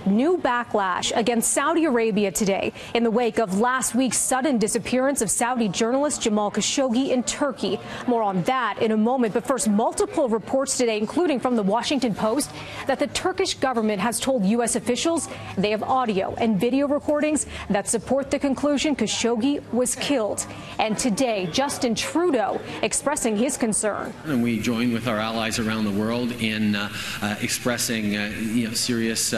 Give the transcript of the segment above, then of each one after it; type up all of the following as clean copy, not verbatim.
New backlash against Saudi Arabia today in the wake of last week's sudden disappearance of Saudi journalist Jamal Khashoggi in Turkey. More on that in a moment. But first, multiple reports today, including from the Washington Post, that the Turkish government has told U.S. officials they have audio and video recordings that support the conclusion Khashoggi was killed. And today, Justin Trudeau expressing his concern. And we join with our allies around the world in expressing serious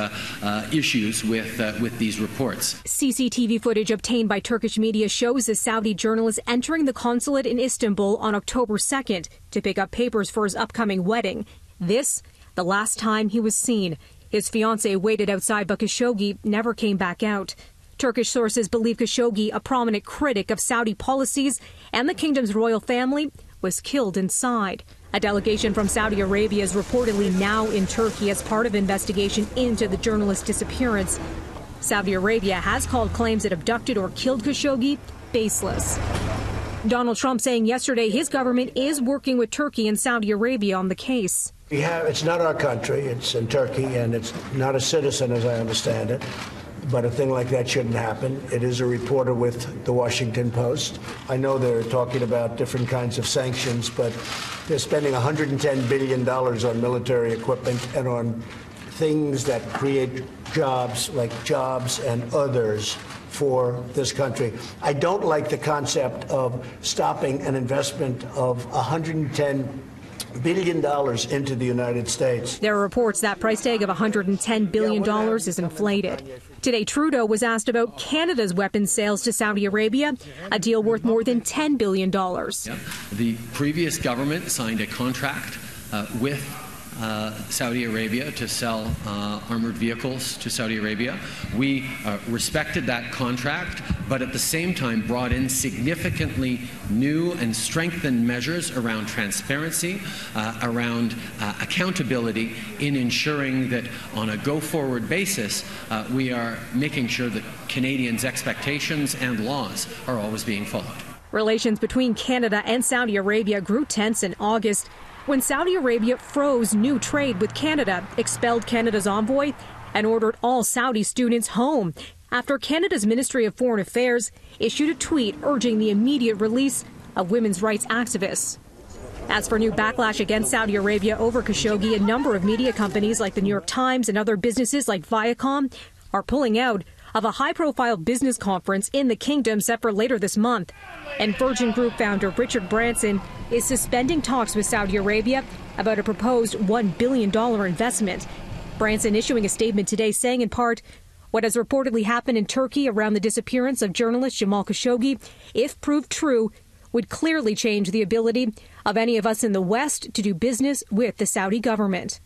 issues with these reports. CCTV footage obtained by Turkish media shows a Saudi journalist entering the consulate in Istanbul on October 2nd to pick up papers for his upcoming wedding. This, the last time he was seen. His fiancée waited outside, but Khashoggi never came back out. Turkish sources believe Khashoggi, a prominent critic of Saudi policies and the kingdom's royal family, was killed inside. A delegation from Saudi Arabia is reportedly now in Turkey as part of investigation into the journalist's disappearance. Saudi Arabia has called claims it abducted or killed Khashoggi baseless. Donald Trump saying yesterday his government is working with Turkey and Saudi Arabia on the case. It's not our country, it's in Turkey, and it's not a citizen as I understand it. But a thing like that shouldn't happen. It is a reporter with the Washington Post. I know they're talking about different kinds of sanctions, but they're spending $110 billion on military equipment and on things that create jobs, like jobs and others for this country. I don't like the concept of stopping an investment of $110 billion into the United States. There are reports that price tag of $110 billion is inflated. Today, Trudeau was asked about Canada's weapons sales to Saudi Arabia, a deal worth more than $10 billion. The previous government signed a contract with Saudi Arabia to sell armored vehicles to Saudi Arabia. We respected that contract, but at the same time brought in significantly new and strengthened measures around transparency, around accountability, in ensuring that on a go-forward basis, we are making sure that Canadians' expectations and laws are always being followed. Relations between Canada and Saudi Arabia grew tense in August when Saudi Arabia froze new trade with Canada, expelled Canada's envoy, and ordered all Saudi students home after Canada's Ministry of Foreign Affairs issued a tweet urging the immediate release of women's rights activists. As for new backlash against Saudi Arabia over Khashoggi, a number of media companies like the New York Times and other businesses like Viacom are pulling out of a high-profile business conference in the kingdom set for later this month. And Virgin Group founder Richard Branson is suspending talks with Saudi Arabia about a proposed $1 billion investment. Branson issuing a statement today saying in part, what has reportedly happened in Turkey around the disappearance of journalist Jamal Khashoggi, if proved true, would clearly change the ability of any of us in the West to do business with the Saudi government.